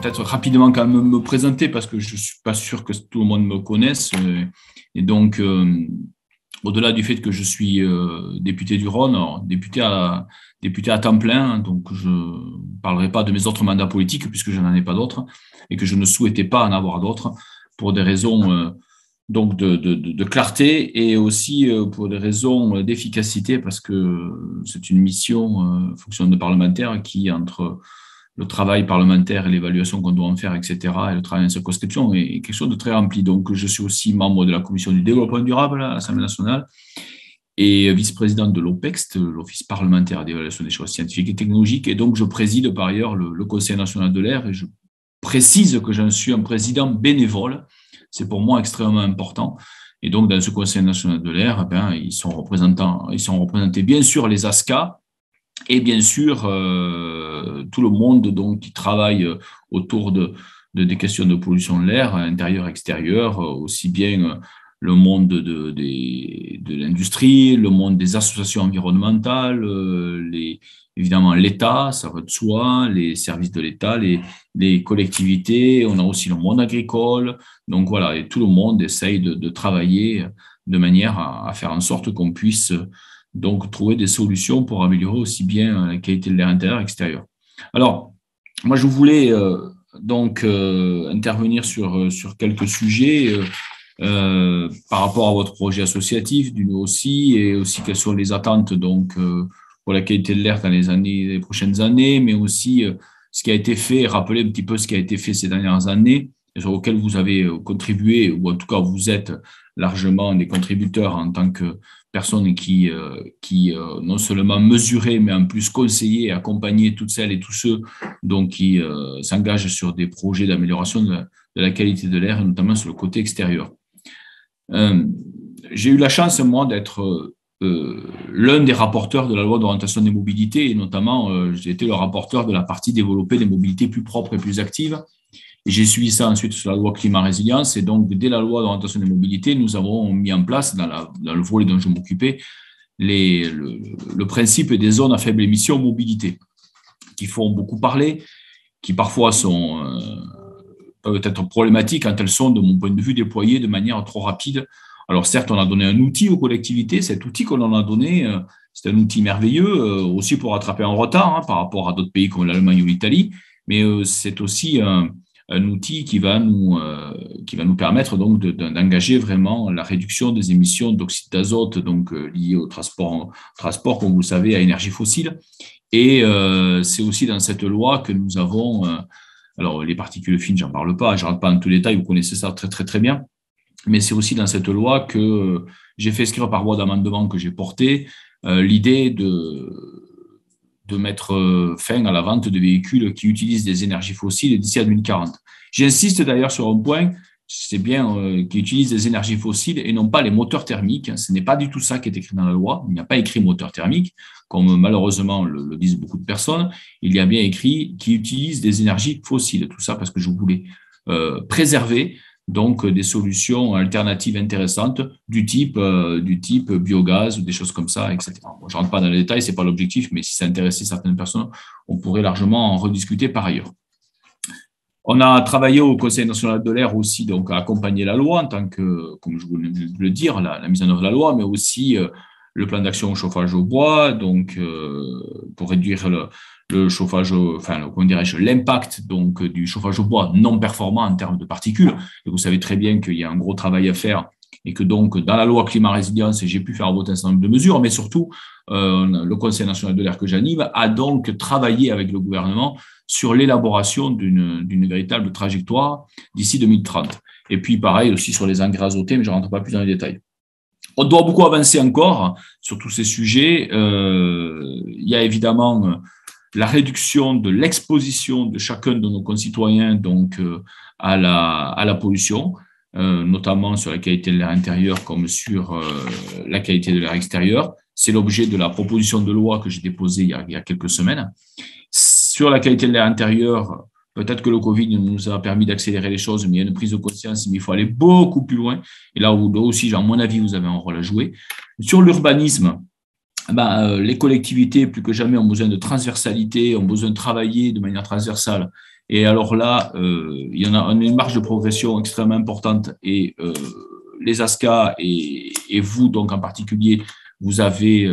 peut-être rapidement quand même me présenter parce que je ne suis pas sûr que tout le monde me connaisse. Et donc, au-delà du fait que je suis député du Rhône, alors, député à temps plein, donc je ne parlerai pas de mes autres mandats politiques puisque je n'en ai pas d'autres et que je ne souhaitais pas en avoir d'autres pour des raisons donc de clarté et aussi pour des raisons d'efficacité parce que c'est une mission, fonction de parlementaire qui, entre le travail parlementaire et l'évaluation qu'on doit en faire, etc., et le travail en circonscription est quelque chose de très rempli. Donc, je suis aussi membre de la Commission du développement durable à l'Assemblée nationale et vice-président de l'OPEXT, l'Office parlementaire d'évaluation des choix scientifiques et technologiques. Et donc, je préside par ailleurs le Conseil national de l'air et je précise que je suis un président bénévole. C'est pour moi extrêmement important. Et donc, dans ce Conseil national de l'air, ils sont représentés bien sûr les ASCA, et bien sûr, tout le monde donc, qui travaille autour des questions de pollution de l'air, intérieur, extérieur, aussi bien le monde de l'industrie, le monde des associations environnementales, évidemment l'État, ça va de soi, les services de l'État, les collectivités, on a aussi le monde agricole. Donc voilà, et tout le monde essaye de travailler de manière à faire en sorte qu'on puisse donc trouver des solutions pour améliorer aussi bien la qualité de l'air intérieur et extérieur. Alors, moi, je voulais intervenir sur quelques sujets par rapport à votre projet associatif, d'une aussi, et aussi quelles sont les attentes donc, pour la qualité de l'air dans les prochaines années, mais aussi ce qui a été fait, rappeler un petit peu ce qui a été fait ces dernières années, sur auquel vous avez contribué, ou en tout cas vous êtes largement des contributeurs en tant que personnes qui non seulement mesuraient, mais en plus conseillaient et accompagnaient toutes celles et tous ceux donc, qui s'engagent sur des projets d'amélioration de la qualité de l'air, et notamment sur le côté extérieur. J'ai eu la chance, moi, d'être l'un des rapporteurs de la loi d'orientation des mobilités, et notamment, j'ai été le rapporteur de la partie développer des mobilités plus propres et plus actives. Et j'ai suivi ça ensuite sur la loi climat-résilience. Et donc, dès la loi d'orientation des mobilités, nous avons mis en place, dans le volet dont je m'occupais, le principe des zones à faible émission mobilité, qui font beaucoup parler, qui parfois peuvent être problématiques quand elles sont, de mon point de vue, déployées de manière trop rapide. Alors certes, on a donné un outil aux collectivités. Cet outil qu'on en a donné, c'est un outil merveilleux, aussi pour rattraper un retard par rapport à d'autres pays comme l'Allemagne ou l'Italie, mais c'est aussi un outil qui va nous permettre donc d'engager vraiment la réduction des émissions d'oxyde d'azote donc liées au transport, comme vous le savez, à énergie fossile. Et c'est aussi dans cette loi que nous avons, alors les particules fines, j'en parle pas, je rentre pas dans tous les détails, vous connaissez ça très très très bien, mais c'est aussi dans cette loi que j'ai fait inscrire par voie d'amendement que j'ai porté l'idée de mettre fin à la vente de véhicules qui utilisent des énergies fossiles d'ici à 2040. J'insiste d'ailleurs sur un point, c'est bien qu'ils utilisent des énergies fossiles et non pas les moteurs thermiques. Ce n'est pas du tout ça qui est écrit dans la loi. Il n'y a pas écrit moteur thermique, comme malheureusement le disent beaucoup de personnes. Il y a bien écrit qu'ils utilisent des énergies fossiles. Tout ça parce que je voulais préserver donc des solutions alternatives intéressantes du type biogaz ou des choses comme ça, etc. Bon, je ne rentre pas dans les détails, ce n'est pas l'objectif, mais si ça intéressait certaines personnes, on pourrait largement en rediscuter par ailleurs. On a travaillé au Conseil national de l'air aussi, donc à accompagner la loi en tant que, comme je voulais le dire, la mise en œuvre de la loi, mais aussi le plan d'action au chauffage au bois, donc pour réduire le chauffage, comment dirais-je, l'impact donc du chauffage au bois non performant en termes de particules. Et vous savez très bien qu'il y a un gros travail à faire et que donc dans la loi climat-résilience, j'ai pu faire voter un certain nombre de mesures, mais surtout le Conseil national de l'air que j'anime a donc travaillé avec le gouvernement sur l'élaboration d'une véritable trajectoire d'ici 2030. Et puis pareil aussi sur les engrais azotés, mais je ne rentre pas plus dans les détails. On doit beaucoup avancer encore sur tous ces sujets. Il y a évidemment la réduction de l'exposition de chacun de nos concitoyens donc à la pollution, notamment sur la qualité de l'air intérieur comme sur la qualité de l'air extérieur. C'est l'objet de la proposition de loi que j'ai déposée il y a quelques semaines. Sur la qualité de l'air intérieur, peut-être que le Covid nous a permis d'accélérer les choses, mais il y a une prise de conscience, mais il faut aller beaucoup plus loin. Et là aussi, à mon avis, vous avez un rôle à jouer. Sur l'urbanisme, les collectivités, plus que jamais, ont besoin de transversalité, ont besoin de travailler de manière transversale Et alors là, il y en a une marge de progression extrêmement importante et les ASCA et vous, donc en particulier, vous avez,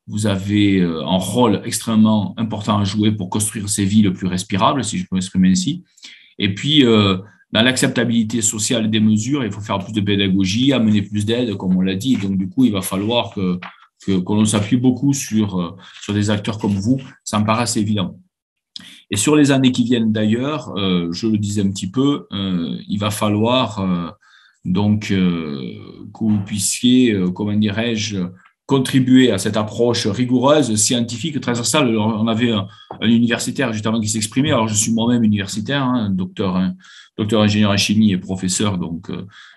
vous avez un rôle extrêmement important à jouer pour construire ces villes plus respirables, si je peux m'exprimer ainsi. Et puis, dans l'acceptabilité sociale des mesures, il faut faire plus de pédagogie, amener plus d'aide, comme on l'a dit. Donc, du coup, il va falloir que l'on s'appuie beaucoup sur des acteurs comme vous. Ça me paraît assez évident. Et sur les années qui viennent d'ailleurs, je le disais un petit peu, il va falloir que vous puissiez, comment dirais-je, contribuer à cette approche rigoureuse, scientifique, transversale. Alors, on avait un universitaire justement qui s'exprimait. Alors, je suis moi-même universitaire, docteur ingénieur en chimie et professeur donc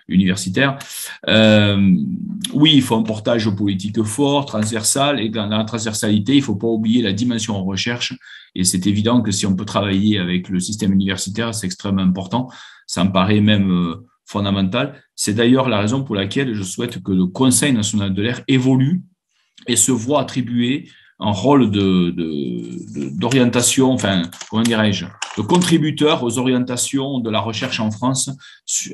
universitaire. Oui, il faut un portage politique fort, transversal, et dans la transversalité, il ne faut pas oublier la dimension en recherche. Et c'est évident que si on peut travailler avec le système universitaire, c'est extrêmement important. Ça me paraît même fondamental. C'est d'ailleurs la raison pour laquelle je souhaite que le Conseil national de l'air évolue et se voit attribuer un rôle d'orientation, enfin, comment dirais-je, de contributeur aux orientations de la recherche en France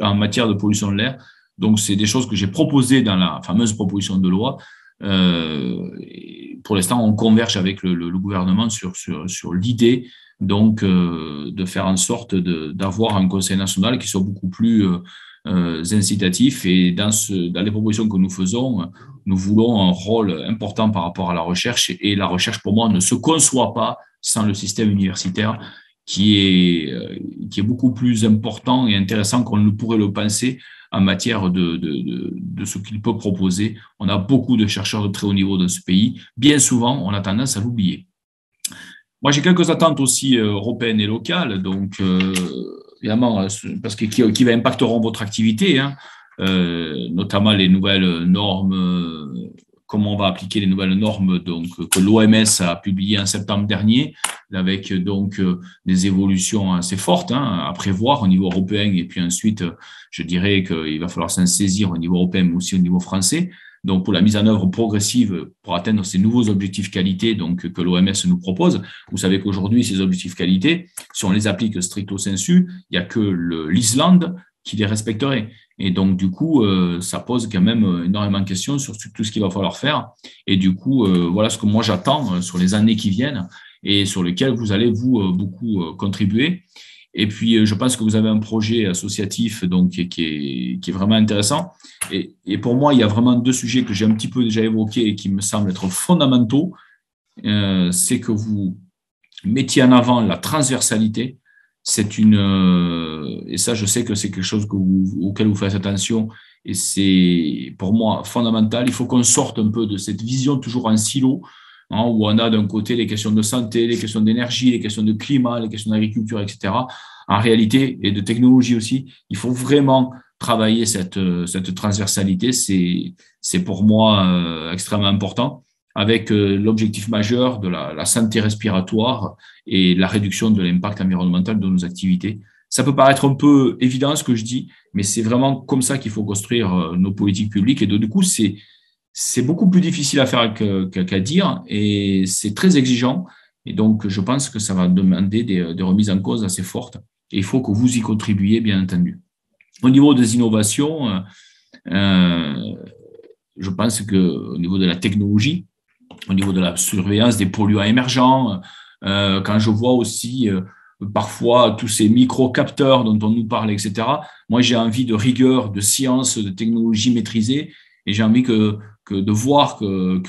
en matière de pollution de l'air. Donc, c'est des choses que j'ai proposées dans la fameuse proposition de loi. Pour l'instant, on converge avec le gouvernement sur l'idée donc de faire en sorte d'avoir un Conseil national qui soit beaucoup plus incitatif. Et dans les propositions que nous faisons, nous voulons un rôle important par rapport à la recherche. Et la recherche, pour moi, ne se conçoit pas sans le système universitaire qui est beaucoup plus important et intéressant qu'on ne pourrait le penser en matière de ce qu'il peut proposer. On a beaucoup de chercheurs de très haut niveau dans ce pays. Bien souvent, on a tendance à l'oublier. Moi, j'ai quelques attentes aussi européennes et locales, donc évidemment, parce que qui impacteront votre activité, hein, notamment les nouvelles normes, comment on va appliquer les nouvelles normes donc, que l'OMS a publiées en septembre dernier, avec donc des évolutions assez fortes à prévoir au niveau européen, et puis ensuite, je dirais qu'il va falloir s'en saisir au niveau européen, mais aussi au niveau français. Donc, pour la mise en œuvre progressive pour atteindre ces nouveaux objectifs qualité donc, que l'OMS nous propose. Vous savez qu'aujourd'hui, ces objectifs qualité, si on les applique stricto sensu, il n'y a que l'Islande qui les respecterait. Et donc, du coup, ça pose quand même énormément de questions sur tout ce qu'il va falloir faire. Et du coup, voilà ce que moi j'attends sur les années qui viennent et sur lesquelles vous allez, vous, beaucoup contribuer. Et puis, je pense que vous avez un projet associatif donc, qui est vraiment intéressant. Et pour moi, il y a vraiment deux sujets que j'ai un petit peu déjà évoqués et qui me semblent être fondamentaux. C'est que vous mettiez en avant la transversalité. C'est et ça, je sais que c'est quelque chose auquel vous faites attention. Et c'est pour moi fondamental. Il faut qu'on sorte un peu de cette vision toujours en silo, où on a d'un côté les questions de santé, les questions d'énergie, les questions de climat, les questions d'agriculture, etc. En réalité, et de technologie aussi, il faut vraiment travailler cette transversalité. C'est pour moi extrêmement important, avec l'objectif majeur de la santé respiratoire et la réduction de l'impact environnemental de nos activités. Ça peut paraître un peu évident ce que je dis, mais c'est vraiment comme ça qu'il faut construire nos politiques publiques. Et du coup, c'est beaucoup plus difficile à faire qu'à dire et c'est très exigeant. Et donc, je pense que ça va demander des remises en cause assez fortes. Et il faut que vous y contribuiez, bien entendu. Au niveau des innovations, je pense qu'au niveau de la technologie, au niveau de la surveillance des polluants émergents, quand je vois aussi parfois tous ces micro-capteurs dont on nous parle, etc., moi j'ai envie de rigueur, de science, de technologie maîtrisée, et j'ai envie de voir que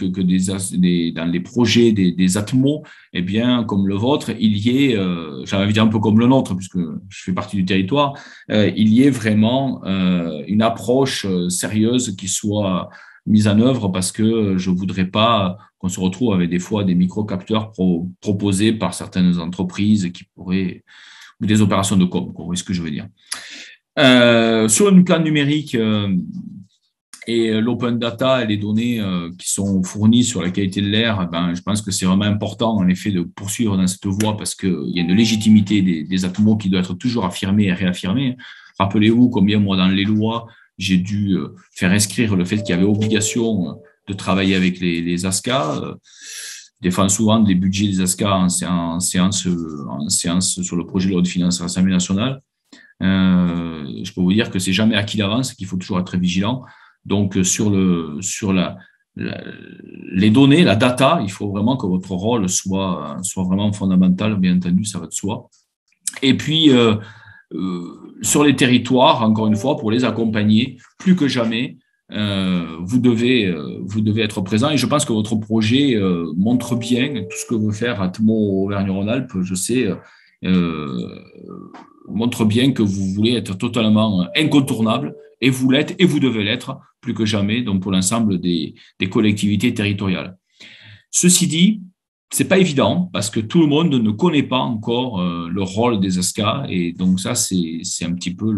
dans les projets des Atmos, eh bien, comme le vôtre, il y ait, j'ai envie de dire un peu comme le nôtre, puisque je fais partie du territoire, il y ait vraiment une approche sérieuse qui soit mise en œuvre, parce que je ne voudrais pas qu'on se retrouve avec des fois des micro-capteurs proposés par certaines entreprises qui pourraient, ou des opérations de com, vous voyez ce que je veux dire. Sur une plan numérique et l'open data et les données qui sont fournies sur la qualité de l'air, je pense que c'est vraiment important en effet de poursuivre dans cette voie, parce qu'il y a une légitimité des Atmos qui doit être toujours affirmée et réaffirmée. Rappelez-vous combien moi dans les lois j'ai dû faire inscrire le fait qu'il y avait obligation de travailler avec les ASCA. défends souvent les budgets des ASCA en séance sur le projet de loi de finances à l'Assemblée nationale. Je peux vous dire que c'est jamais acquis d'avance, qu'il faut toujours être très vigilant. Donc, sur les données, la data, il faut vraiment que votre rôle soit vraiment fondamental, bien entendu, ça va de soi. Et puis, sur les territoires, encore une fois, pour les accompagner, plus que jamais, vous devez être présent. Et je pense que votre projet montre bien tout ce que veut faire Atmo Auvergne-Rhône-Alpes. Je sais, montre bien que vous voulez être totalement incontournable, et vous l'êtes, et vous devez l'être plus que jamais, donc pour l'ensemble des collectivités territoriales. Ceci dit, c'est pas évident parce que tout le monde ne connaît pas encore le rôle des ASCA, et donc ça, c'est un petit peu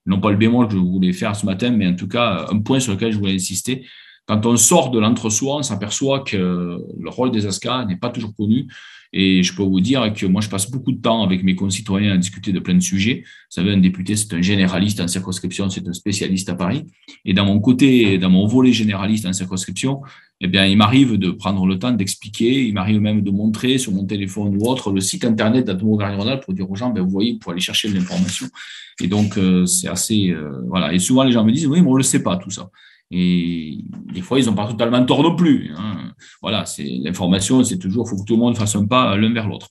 non pas le bémol que je voulais faire ce matin, mais en tout cas un point sur lequel je voulais insister. Quand on sort de l'entre-soi, on s'aperçoit que le rôle des ASCA n'est pas toujours connu. Et je peux vous dire que moi, je passe beaucoup de temps avec mes concitoyens à discuter de plein de sujets. Vous savez, un député, c'est un généraliste en circonscription, c'est un spécialiste à Paris. Et dans mon volet généraliste en circonscription, eh bien, il m'arrive de prendre le temps d'expliquer, il m'arrive même de montrer sur mon téléphone ou autre le site internet d'Atmo Auvergne-Rhône-Alpes pour dire aux gens, ben, vous voyez, vous pouvez aller chercher de l'information. Et donc, c'est assez, voilà. Et souvent, les gens me disent, oui, mais on ne le sait pas, tout ça. Et des fois, ils n'ont pas totalement tort non plus. Hein. Voilà, l'information, c'est toujours, il faut que tout le monde fasse un pas l'un vers l'autre.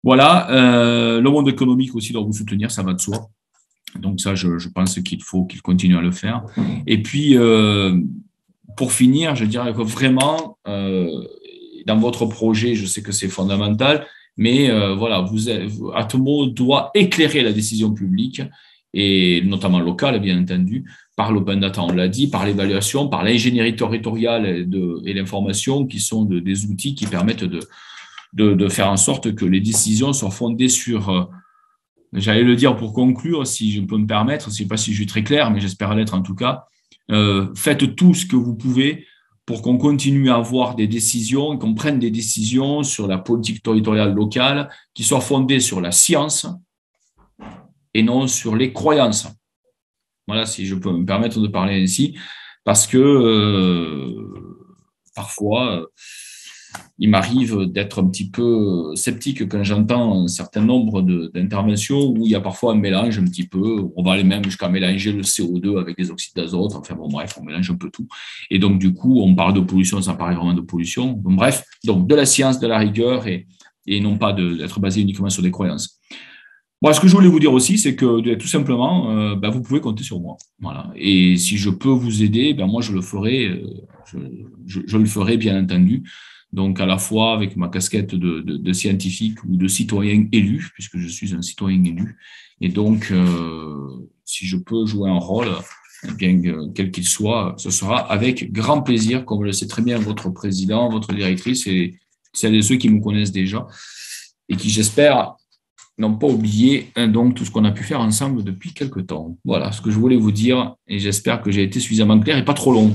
Voilà, le monde économique aussi doit vous soutenir, ça va de soi. Donc ça, je pense qu'il faut qu'il continue à le faire. Et puis, pour finir, je dirais que vraiment, dans votre projet, je sais que c'est fondamental, mais voilà, Atmo doit éclairer la décision publique, et notamment locale, bien entendu, par l'open data, on l'a dit, par l'évaluation, par l'ingénierie territoriale et l'information, qui sont des outils qui permettent de faire en sorte que les décisions soient fondées sur, j'allais le dire pour conclure, si je peux me permettre, je ne sais pas si je suis très clair, mais j'espère l'être en tout cas, faites tout ce que vous pouvez pour qu'on continue à avoir des décisions, qu'on prenne des décisions sur la politique territoriale locale qui soient fondées sur la science et non sur les croyances. Voilà, si je peux me permettre de parler ainsi, parce que parfois, il m'arrive d'être un petit peu sceptique quand j'entends un certain nombre d'interventions où il y a parfois un mélange un petit peu, on va aller même jusqu'à mélanger le CO2 avec les oxydes d'azote, enfin bon bref, on mélange un peu tout. Et donc du coup, on parle de pollution sans parler vraiment de pollution. Donc bref, donc de la science, de la rigueur et non pas d'être basé uniquement sur des croyances. Bon, ce que je voulais vous dire aussi, c'est que tout simplement, vous pouvez compter sur moi. Voilà. Et si je peux vous aider, moi je le ferai, je le ferai bien entendu. Donc à la fois avec ma casquette de scientifique ou de citoyen élu, puisque je suis un citoyen élu. Et donc, si je peux jouer un rôle, bien quel qu'il soit, ce sera avec grand plaisir, comme le sait très bien votre président, votre directrice et celles et ceux qui me connaissent déjà et qui, j'espère, n'ont pas oublié donc tout ce qu'on a pu faire ensemble depuis quelque temps. Voilà ce que je voulais vous dire et j'espère que j'ai été suffisamment clair et pas trop long.